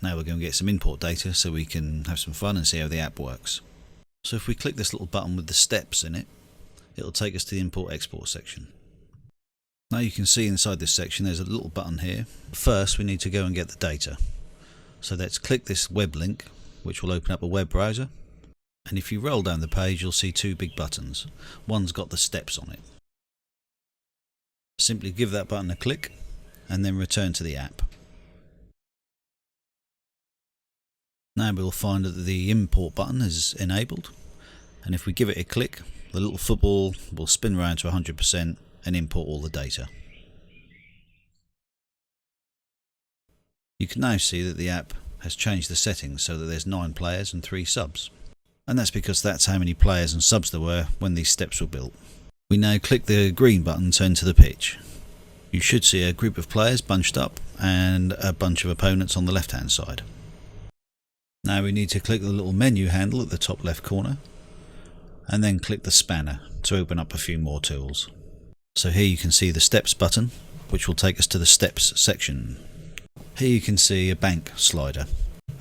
Now we're going to get some import data so we can have some fun and see how the app works. So if we click this little button with the steps in it, it'll take us to the import export section. Now you can see inside this section there's a little button here. First we need to go and get the data. So let's click this web link, which will open up a web browser. And if you roll down the page, you'll see two big buttons. One's got the steps on it. Simply give that button a click and then return to the app. Now we'll find that the import button is enabled, and if we give it a click, the little football will spin around to 100% and import all the data. You can now see that the app has changed the settings so that there's 9 players and 3 subs. And that's because that's how many players and subs there were when these steps were built. We now click the green button to enter the pitch. You should see a group of players bunched up and a bunch of opponents on the left hand side. Now we need to click the little menu handle at the top left corner and then click the spanner to open up a few more tools. So here you can see the steps button, which will take us to the steps section. Here you can see a bank slider.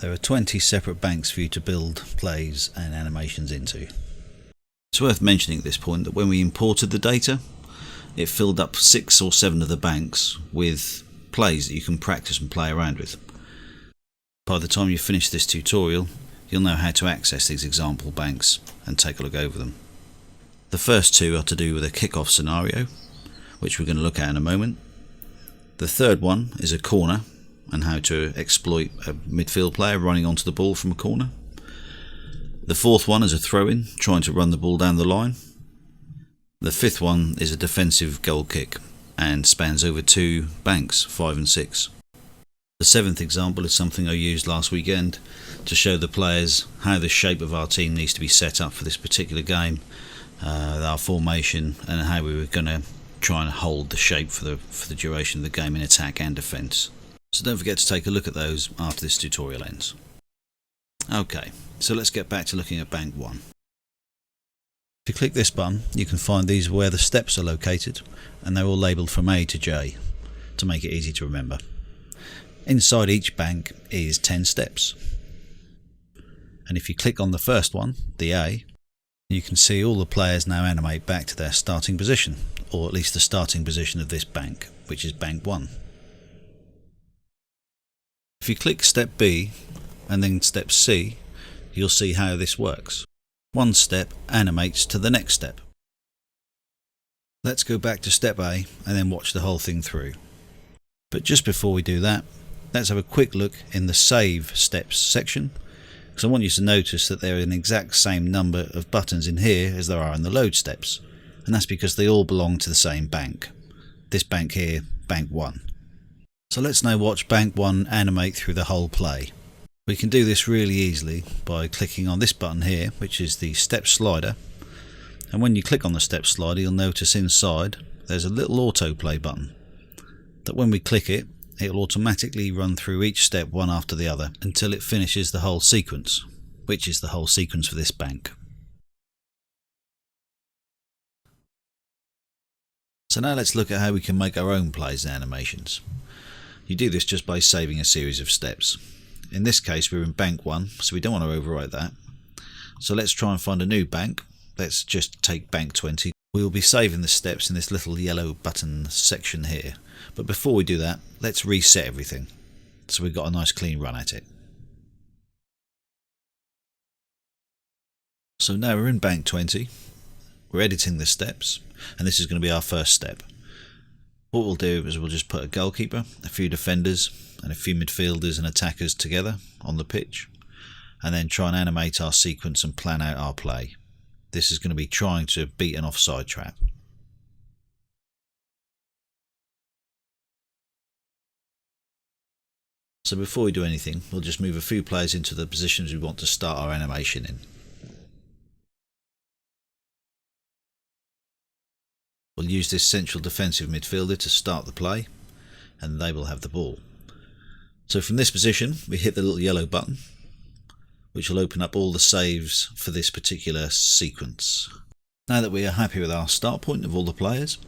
There are 20 separate banks for you to build plays and animations into. It's worth mentioning at this point that when we imported the data, it filled up 6 or 7 of the banks with plays that you can practice and play around with. By the time you finish this tutorial, you'll know how to access these example banks and take a look over them. The first 2 are to do with a kick-off scenario, which we're going to look at in a moment. The third one is a corner and how to exploit a midfield player running onto the ball from a corner. The fourth one is a throw-in, trying to run the ball down the line. The fifth one is a defensive goal kick and spans over 2 banks, 5 and 6. The 7th example is something I used last weekend to show the players how the shape of our team needs to be set up for this particular game, our formation, and how we were going to try and hold the shape for the duration of the game in attack and defence. So don't forget to take a look at those after this tutorial ends. Okay, so let's get back to looking at Bank 1. If you click this button, you can find these where the steps are located, and they're all labelled from A to J to make it easy to remember. Inside each bank is 10 steps. And if you click on the first one, the A, you can see all the players now animate back to their starting position, or at least the starting position of this bank, which is Bank 1. If you click step B and then step C, you'll see how this works. One step animates to the next step. Let's go back to step A and then watch the whole thing through. But just before we do that, let's have a quick look in the Save Steps section, because I want you to notice that there are an exact same number of buttons in here as there are in the Load steps, and that's because they all belong to the same bank. This bank here, Bank 1. So let's now watch Bank 1 animate through the whole play. We can do this really easily by clicking on this button here, which is the step slider, and when you click on the step slider you'll notice inside there's a little autoplay button that when we click it, it will automatically run through each step one after the other until it finishes the whole sequence, which is the whole sequence for this bank. So now let's look at how we can make our own plays and animations. You do this just by saving a series of steps. In this case we're in Bank 1, so we don't want to overwrite that. So let's try and find a new bank. Let's just take Bank 20. We will be saving the steps in this little yellow button section here. But before we do that, let's reset everything so we've got a nice clean run at it. So now we're in Bank 20, we're editing the steps, and this is going to be our first step. What we'll do is we'll just put a goalkeeper, a few defenders and a few midfielders and attackers together on the pitch, and then try and animate our sequence and plan out our play. This is going to be trying to beat an offside trap. So before we do anything, we'll just move a few players into the positions we want to start our animation in. We'll use this central defensive midfielder to start the play, and they will have the ball. So from this position, we hit the little yellow button, which will open up all the saves for this particular sequence. Now that we are happy with our start point of all the players,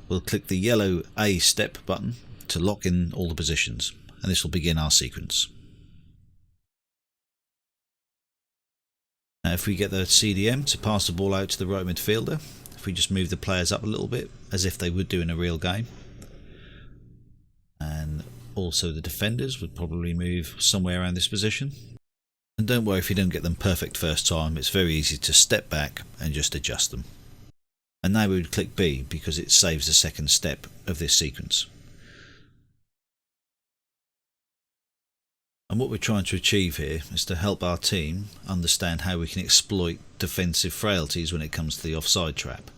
we'll click the yellow A step button to lock in all the positions, and this will begin our sequence. Now if we get the CDM to pass the ball out to the right midfielder, if we just move the players up a little bit as if they would do in a real game, and also the defenders would probably move somewhere around this position. And don't worry if you don't get them perfect first time, it's very easy to step back and just adjust them. And now we would click B because it saves the second step of this sequence. And what we're trying to achieve here is to help our team understand how we can exploit defensive frailties when it comes to the offside trap.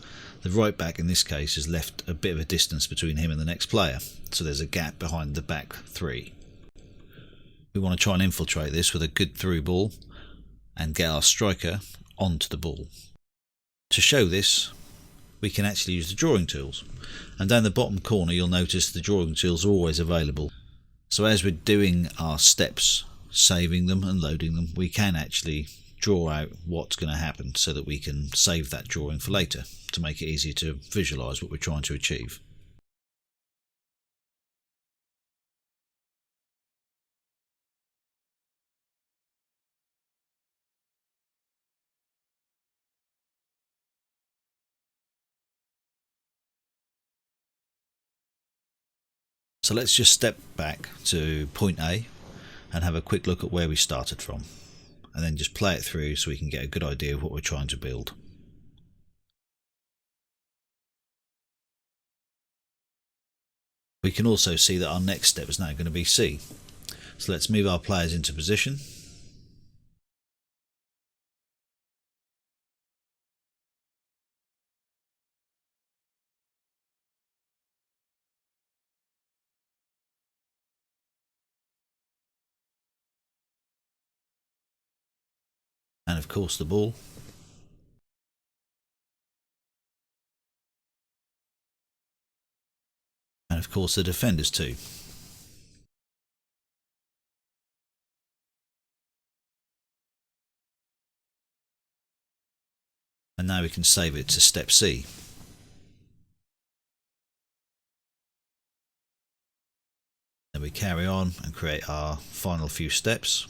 The right back in this case has left a bit of a distance between him and the next player, so there's a gap behind the back three. We want to try and infiltrate this with a good through ball and get our striker onto the ball. To show this, we can actually use the drawing tools, and down the bottom corner you'll notice the drawing tools are always available. So as we're doing our steps, saving them and loading them, we can actually draw out what's going to happen so that we can save that drawing for later to make it easier to visualise what we're trying to achieve. So let's just step back to point A and have a quick look at where we started from, and then just play it through so we can get a good idea of what we're trying to build. We can also see that our next step is now going to be C. So let's move our players into position. And of course the ball. And of course the defenders too. And now we can save it to step C. Then we carry on and create our final few steps.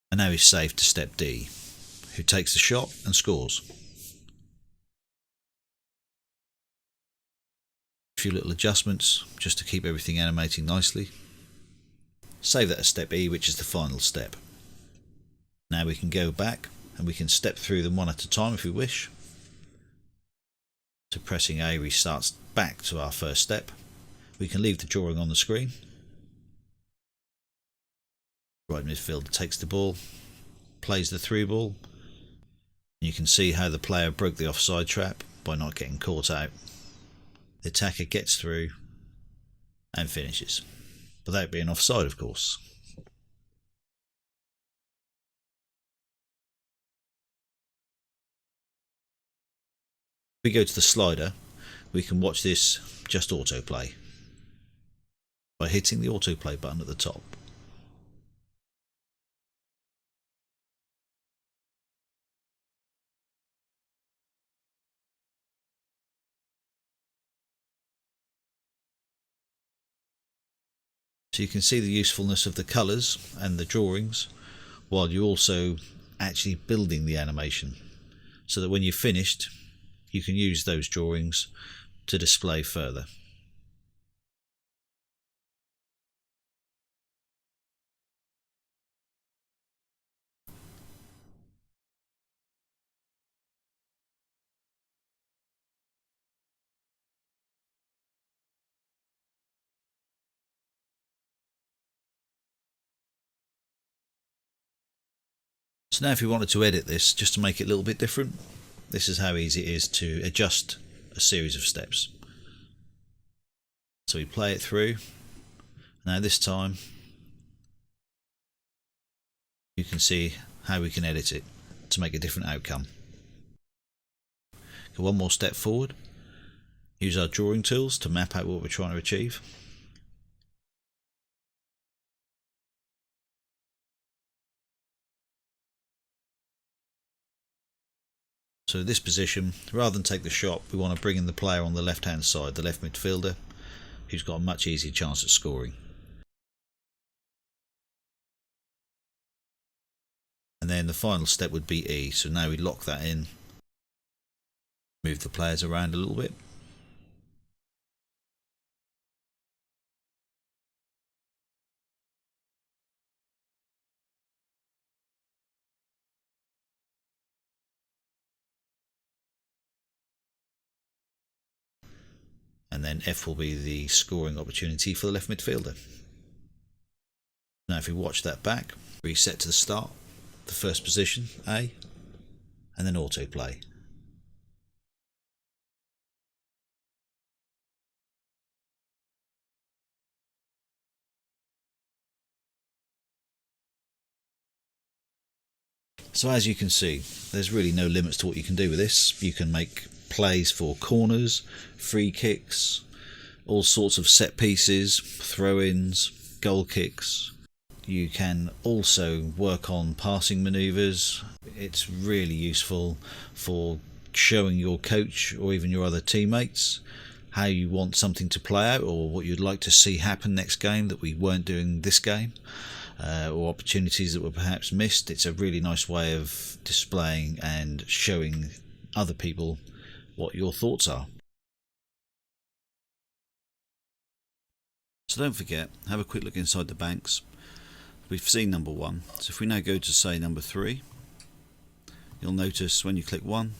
And now he's saved to step D, who takes the shot and scores. A few little adjustments just to keep everything animating nicely. Save that as step E, which is the final step. Now we can go back and we can step through them one at a time if we wish. So pressing A restarts back to our first step. We can leave the drawing on the screen. Right midfielder takes the ball, plays the through ball. You can see how the player broke the offside trap by not getting caught out. The attacker gets through and finishes, without being offside of course. If we go to the slider, we can watch this just autoplay by hitting the autoplay button at the top. So you can see the usefulness of the colours and the drawings while you're also actually building the animation, so that when you're finished you can use those drawings to display further. So now if you wanted to edit this just to make it a little bit different, this is how easy it is to adjust a series of steps. So we play it through. Now this time you can see how we can edit it to make a different outcome. Go one more step forward, use our drawing tools to map out what we're trying to achieve. So this position, rather than take the shot, we want to bring in the player on the left hand side, the left midfielder, who's got a much easier chance at scoring. And then the final step would be E. So now we lock that in, move the players around a little bit. And then F will be the scoring opportunity for the left midfielder. Now if we watch that back, reset to the start, the first position, A, and then autoplay. So as you can see, there's really no limits to what you can do with this. You can make plays for corners, free kicks, all sorts of set pieces, throw-ins, goal kicks. You can also work on passing manoeuvres. It's really useful for showing your coach or even your other teammates how you want something to play out, or what you'd like to see happen next game that we weren't doing this game, or opportunities that were perhaps missed. It's a really nice way of displaying and showing other people what your thoughts are. So don't forget, have a quick look inside the banks. We've seen number 1, so if we now go to say number 3, you'll notice when you click 1,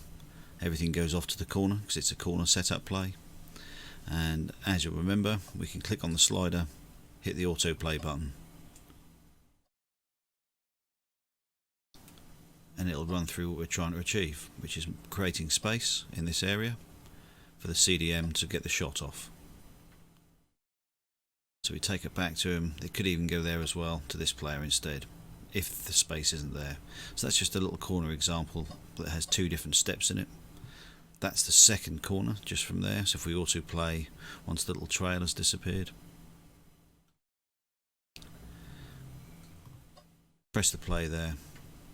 everything goes off to the corner because it's a corner setup play. And as you'll remember, we can click on the slider, hit the autoplay button, and it'll run through what we're trying to achieve, which is creating space in this area for the CDM to get the shot off. So we take it back to him. It could even go there as well, to this player instead, if the space isn't there. So that's just a little corner example that has 2 different steps in it. That's the second corner just from there. So if we autoplay once the little trail has disappeared, press the play there,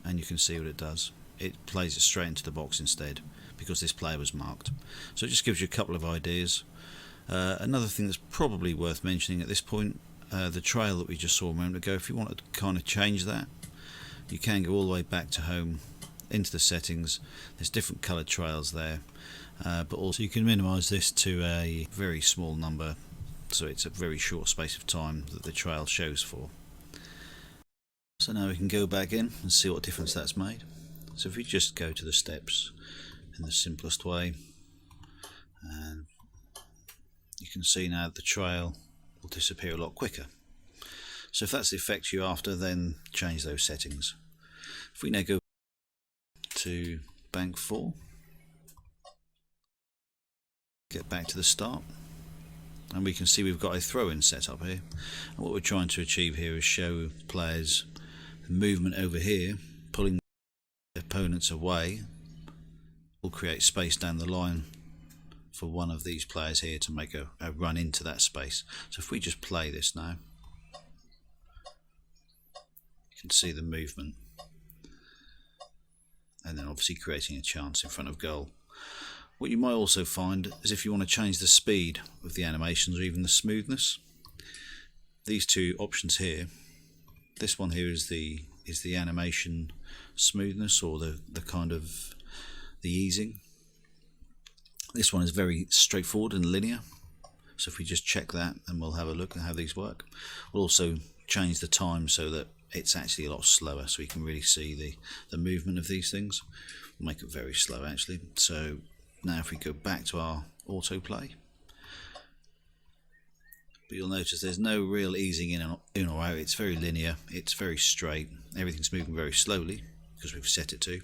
and you can see what it does. It plays it straight into the box instead, because this player was marked. So it just gives you a couple of ideas. Another thing that's probably worth mentioning at this point, the trail that we just saw a moment ago, if you want to kind of change that, you can go all the way back to home, into the settings. There's different coloured trails there, but also you can minimise this to a very small number, so it's a very short space of time that the trail shows for. So now we can go back in and see what difference that's made. So if we just go to the steps in the simplest way, and you can see now the trail will disappear a lot quicker. So if that's the effect you're after, then change those settings. If we now go to bank 4, get back to the start, and we can see we've got a throw-in set up here. And what we're trying to achieve here is show players the movement over here, pulling opponents away will create space down the line for one of these players here to make a run into that space. So if we just play this now, you can see the movement, and then obviously creating a chance in front of goal. What you might also find is if you want to change the speed of the animations or even the smoothness, these 2 options here, this one here is the animation smoothness, or the kind of the easing. This one is very straightforward and linear, so if we just check that, and we'll have a look at how these work. We'll also change the time so that it's actually a lot slower, so we can really see the movement of these things. We'll make it very slow actually. So now if we go back to our autoplay, but you'll notice there's no real easing in or out. It's very linear, it's very straight, everything's moving very slowly because we've set it to,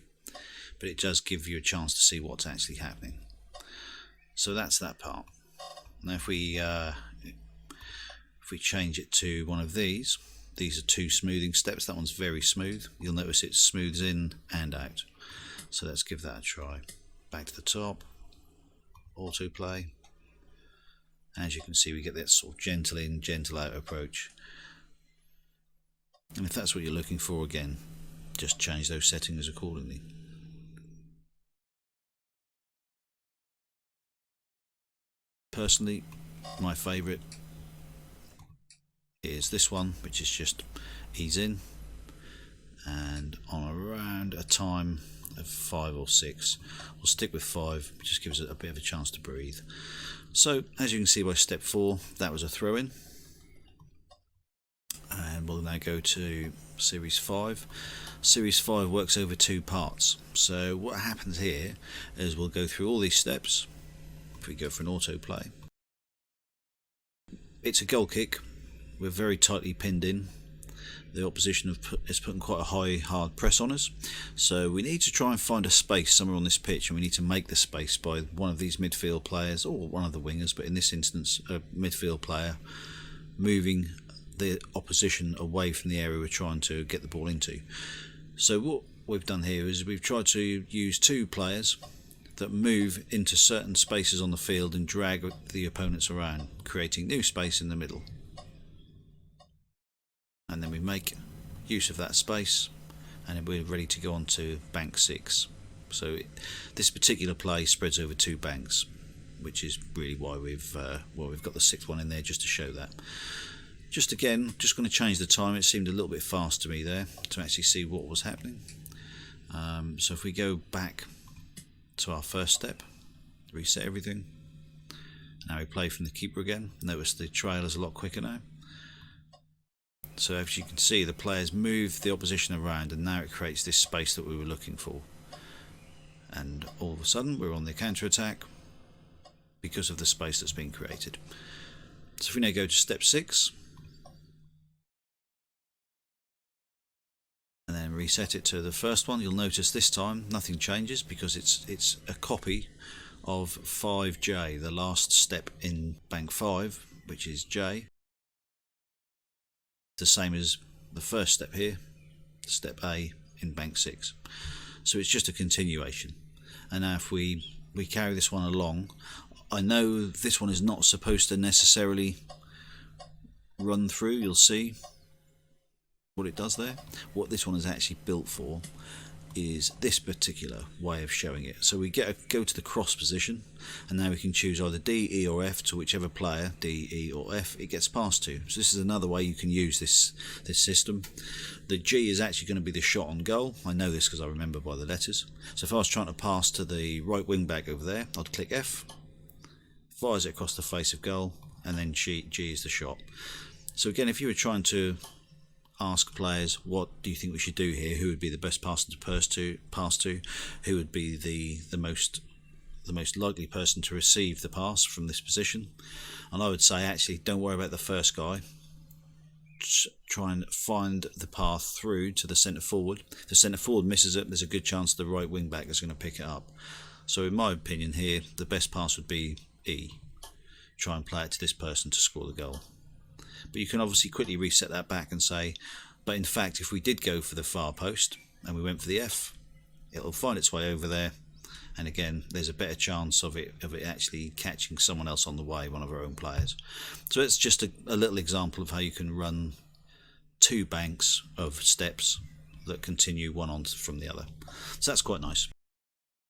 but it does give you a chance to see what's actually happening. So that's that part. Now if we change it to one of these are 2 smoothing steps. That one's very smooth. You'll notice it smooths in and out. So let's give that a try. Back to the top, autoplay. As you can see, we get that sort of gentle in, gentle out approach. And if that's what you're looking for, again, just change those settings accordingly. Personally, my favourite is this one, which is just ease in, and on around a time of 5 or 6, we'll stick with 5, which just gives it a bit of a chance to breathe. So as you can see by step 4, that was a throw in, and we'll now go to series 5. Series 5 works over 2 parts. So what happens here is we'll go through all these steps. If we go for an autoplay, it's a goal kick. We're very tightly pinned in. The opposition is putting quite a high hard press on us, so we need to try and find a space somewhere on this pitch, and we need to make the space by one of these midfield players or one of the wingers, but in this instance a midfield player moving the opposition away from the area we're trying to get the ball into. So what we've done here is we've tried to use 2 players that move into certain spaces on the field and drag the opponents around, creating new space in the middle. And then we make use of that space, and then we're ready to go on to bank 6. So this particular play spreads over 2 banks, which is really why we've got the 6th one in there, just to show that. Just again, just going to change the time. It seemed a little bit fast to me there to actually see what was happening. So if we go back to our first step, reset everything. Now we play from the keeper again. Notice the trail is a lot quicker now. So as you can see, the players move the opposition around, and now it creates this space that we were looking for. And all of a sudden we're on the counter attack because of the space that's been created. So if we now go to step 6 and then reset it to the first one, you'll notice this time nothing changes because it's a copy of 5J, the last step in bank 5, which is J. The same as the first step here, step A in bank 6. So it's just a continuation. And now if we carry this one along, I know this one is not supposed to necessarily run through. You'll see what it does there. What this one is actually built for is this particular way of showing it. So we go to the cross position, and now we can choose either D, E or F to whichever player, D, E or F, it gets passed to. So this is another way you can use this system. The G is actually going to be the shot on goal. I know this because I remember by the letters. So if I was trying to pass to the right wing back over there, I'd click F, fires it across the face of goal, and then G is the shot. So again, if you were trying to ask players, what do you think we should do here? Who would be the best person to pass to? Who would be the most likely person to receive the pass from this position? And I would say, actually, don't worry about the first guy. Try and find the path through to the centre forward. If the centre forward misses it, there's a good chance the right wing back is going to pick it up. So in my opinion here, the best pass would be E. Try and play it to this person to score the goal. But you can obviously quickly reset that back and say, but in fact, if we did go for the far post and we went for the F, it'll find its way over there, and again, there's a better chance of it actually catching someone else on the way, one of our own players. So it's just a little example of how you can run 2 banks of steps that continue one on from the other. So that's quite nice.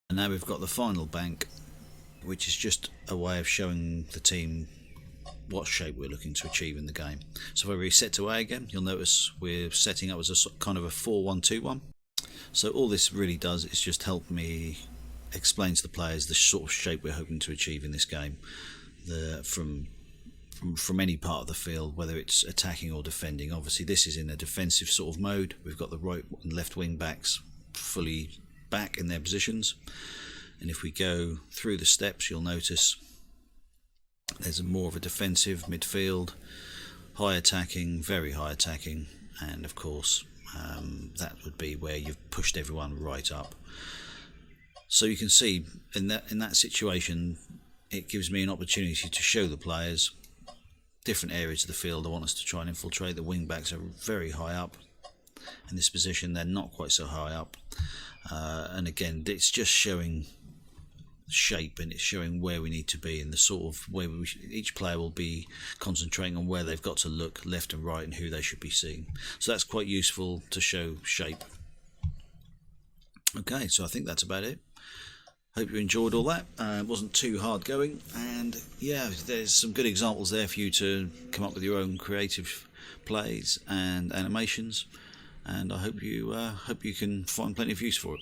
And now we've got the final bank, which is just a way of showing the team what shape we're looking to achieve in the game. So if I reset to A again, you'll notice we're setting up as a kind of a 4-1-2-1. So all this really does is just help me explain to the players the sort of shape we're hoping to achieve in this game, from any part of the field, whether it's attacking or defending. Obviously this is in a defensive sort of mode. We've got the right and left wing backs fully back in their positions, and if we go through the steps, you'll notice there's more of a defensive midfield, high attacking, very high attacking, and of course that would be where you've pushed everyone right up. So you can see in that situation, it gives me an opportunity to show the players different areas of the field I want us to try and infiltrate. The wing backs are very high up. In this position, they're not quite so high up, and again, it's just showing shape, and it's showing where we need to be and the sort of way each player will be concentrating on where they've got to look left and right and who they should be seeing. So that's quite useful to show shape. Okay, so I think that's about it. Hope you enjoyed all that. It wasn't too hard going, and yeah, there's some good examples there for you to come up with your own creative plays and animations, and I hope you can find plenty of use for it.